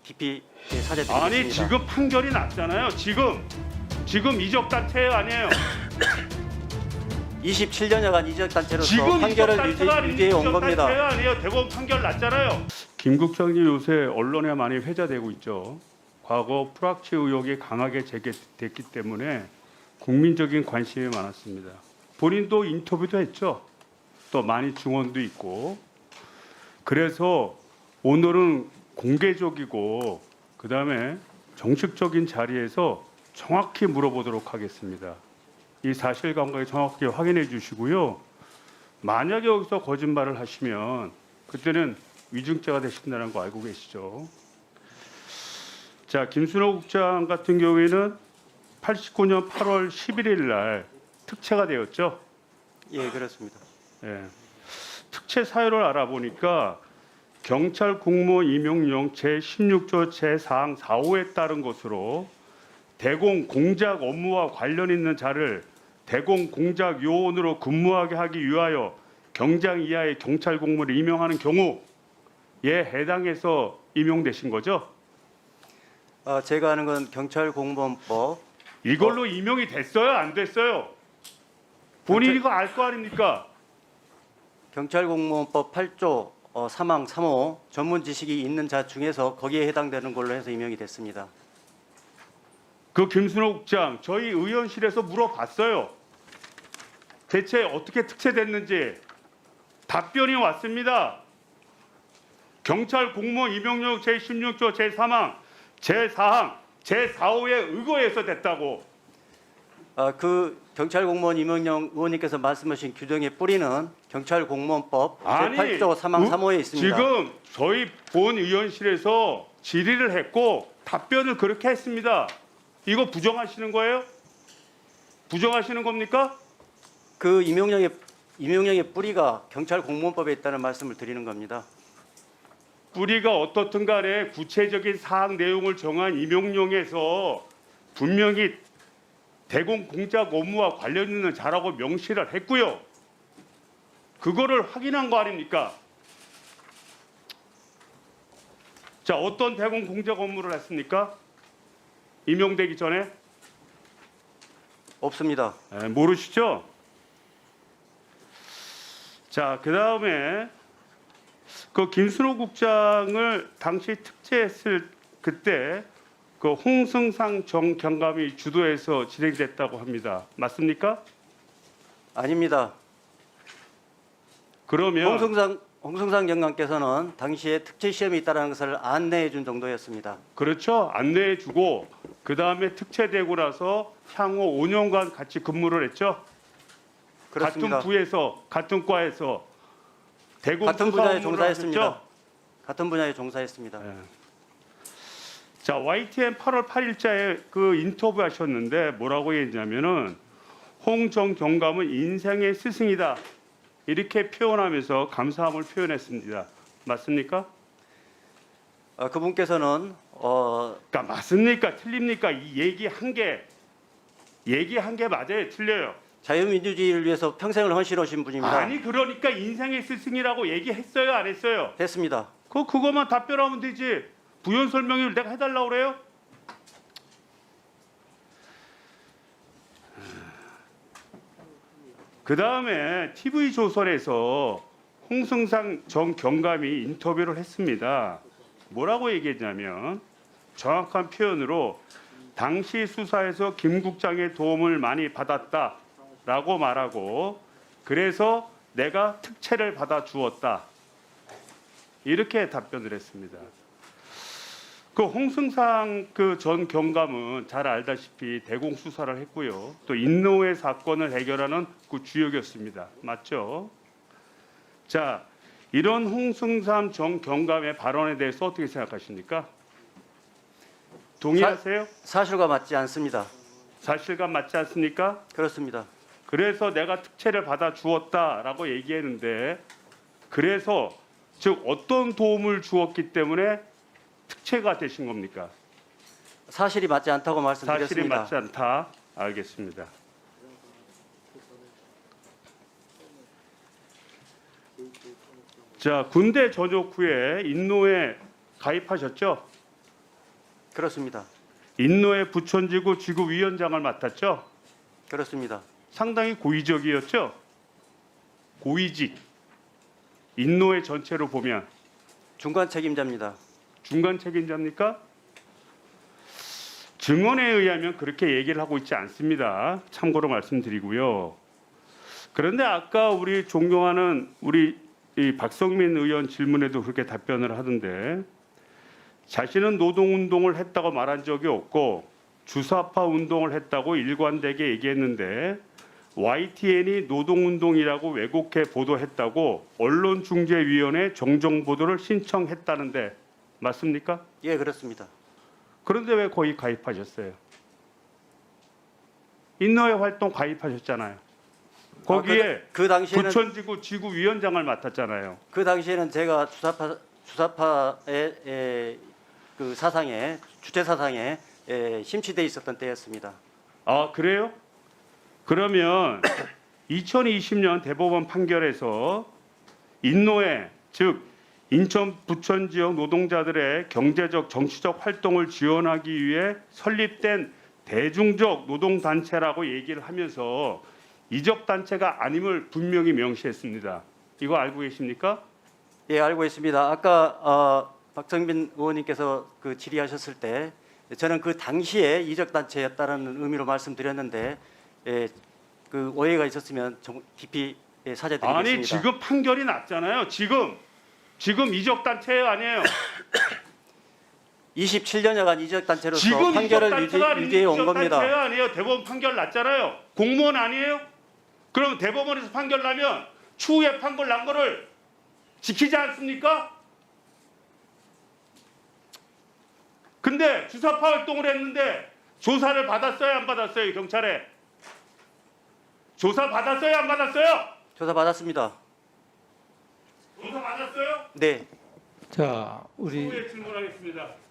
깊이 사죄드리겠습니다. 아니 지금 판결이 났잖아요. 지금 이적단체 아니에요. 27년여간 이적단체로서 지금 판결을 이적단체가 유지해 온 겁니다. 아니에요. 대법원 판결 났잖아요. 김국장님 요새 언론에 많이 회자되고 있죠. 과거 프락치 의혹이 강하게 제기됐기 때문에 국민적인 관심이 많았습니다. 본인도 인터뷰도 했죠. 또 많이 증언도 있고. 그래서 오늘은 공개적이고 그다음에 정식적인 자리에서 정확히 물어보도록 하겠습니다. 이 사실관계 정확히 확인해 주시고요. 만약에 여기서 거짓말을 하시면 그때는 위증죄가 되신다는 거 알고 계시죠? 자, 김순호 국장 같은 경우에는 89년 8월 11일 날 특채가 되었죠. 예, 그렇습니다. 예. 특채 사유를 알아보니까 경찰 공무원 임용령 제16조 제4항 4호에 따른 것으로 대공 공작 업무와 관련 있는 자를 대공 공작 요원으로 근무하게 하기 위하여 경장 이하의 경찰 공무원을 임용하는 경우에 해당해서 임용되신 거죠? 제가 아는 건 경찰공무원법 이걸로 임용이 됐어요? 안 됐어요? 본인이 이거 알 거 아닙니까? 경찰공무원법 8조 3항 3호 전문 지식이 있는 자 중에서 거기에 해당되는 걸로 해서 임용이 됐습니다. 그 김순호 국장 저희 의원실에서 물어봤어요. 대체 어떻게 특채됐는지 답변이 왔습니다. 경찰 공무원 임용령 제16조 제3항 제4항 제4호에 의거해서 됐다고. 그 경찰공무원 임용령 의원님께서 말씀하신 규정의 뿌리는 경찰공무원법 제8조 3항 3호에 있습니다. 지금 저희 본 의원실에서 질의를 했고 답변을 그렇게 했습니다. 이거 부정하시는 거예요? 부정하시는 겁니까? 그 임용령의 뿌리가 경찰공무원법에 있다는 말씀을 드리는 겁니다. 뿌리가 어떻든 간에 구체적인 사항 내용을 정한 임용령에서 분명히 대공 공작 업무와 관련 있는 자라고 명시를 했고요. 그거를 확인한 거 아닙니까? 자, 어떤 대공 공작 업무를 했습니까? 임용되기 전에? 없습니다. 모르시죠? 자, 그다음에 그 김순호 국장을 당시 특채했을 그때 그 홍승상 전 경감이 주도해서 진행됐다고 합니다. 맞습니까? 아닙니다. 그러면 홍승상 경감께서는 당시에 특채 시험이 있다는 것을 안내해 준 정도였습니다. 그렇죠. 안내해 주고 그다음에 특채되고 나서 향후 5년간 같이 근무를 했죠. 그렇습니다. 같은 부에서 같은 과에서 대공 같은 수사 분야에 업무를 종사했습니다. 하셨죠? 같은 분야에 종사했습니다. 네. 자, YTN 8월 8일자에 그 인터뷰 하셨는데 뭐라고 했냐면은 홍정 경감은 인생의 스승이다. 이렇게 표현하면서 감사함을 표현했습니다. 맞습니까? 그분께서는 그러니까 맞습니까? 틀립니까? 이 얘기한 게 맞아요? 틀려요? 자유민주주의를 위해서 평생을 헌신하신 분입니다. 아니 그러니까 인생의 스승이라고 얘기했어요? 안 했어요? 했습니다. 그거만 답변하면 되지. 부연 설명을 내가 해달라고 그래요? 그 다음에 TV조선에서 홍승상 전 경감이 인터뷰를 했습니다. 뭐라고 얘기했냐면 정확한 표현으로 당시 수사에서 김 국장의 도움을 많이 받았다라고 말하고 그래서 내가 특채를 받아 주었다. 이렇게 답변을 했습니다. 그 홍승상 그 전 경감은 잘 알다시피 대공 수사를 했고요. 또 인노회 사건을 해결하는 그 주역이었습니다. 맞죠? 자, 이런 홍승삼 전 경감의 발언에 대해서 어떻게 생각하십니까? 동의하세요? 사실과 맞지 않습니다. 사실과 맞지 않습니까? 그렇습니다. 그래서 내가 특채를 받아 주었다라고 얘기했는데 그래서 즉 어떤 도움을 주었기 때문에 특채가 되신 겁니까? 사실이 맞지 않다고 사실이 말씀드렸습니다. 맞지 않다. 알겠습니다. 자, 군대 전역 후에 인노에 가입하셨죠? 그렇습니다. 인노회 부천지구 지구위원장을 맡았죠. 그렇습니다. 상당히 고위직이었죠. 고위직. 인노회 전체로 보면 중간 책임자입니다. 중간 책임자입니까? 증언에 의하면 그렇게 얘기를 하고 있지 않습니다. 참고로 말씀드리고요. 그런데 아까 우리 존경하는 우리 이 박성민 의원 질문에도 그렇게 답변을 하던데 자신은 노동운동을 했다고 말한 적이 없고 주사파 운동을 했다고 일관되게 얘기했는데 YTN이 노동운동이라고 왜곡해 보도했다고 언론중재위원회 정정보도를 신청했다는데 맞습니까? 예, 그렇습니다. 그런데 왜 거기 가입하셨어요? 인노회 활동 가입하셨잖아요. 거기에 그 당시에는 부천지구 지구위원장을 맡았잖아요. 그 당시에는 제가 주사파의 그 사상에 주체 사상에 심취돼 있었던 때였습니다. 아 그래요? 그러면 2020년 대법원 판결에서 인노회 즉 인천 부천 지역 노동자들의 경제적 정치적 활동을 지원하기 위해 설립된 대중적 노동단체라고 얘기를 하면서 이적 단체가 아님을 분명히 명시했습니다. 이거 알고 계십니까? 예, 알고 있습니다. 아까 박성빈 의원님께서 그 질의하셨을 때 저는 그 당시에 이적 단체였다는 의미로 말씀드렸는데 그 오해가 있었으면 좀 깊이 사죄드리겠습니다. 아니 지금 판결이 났잖아요. 지금 이적 단체예요, 아니에요? 27년여간 이적 단체로서 지금 판결을 이적 단체가 유지해 온 이적 겁니다. 단체가 아니에요. 대법원 판결 났잖아요. 공무원 아니에요? 그럼 대법원에서 판결 나면 추후에 판결 난 거를 지키지 않습니까? 근데 주사파 활동을 했는데 조사를 받았어요, 안 받았어요, 경찰에? 조사 받았어요, 안 받았어요? 조사 받았습니다. 조사 받았어요? 네. 자, 우리 추후에 질문하겠습니다.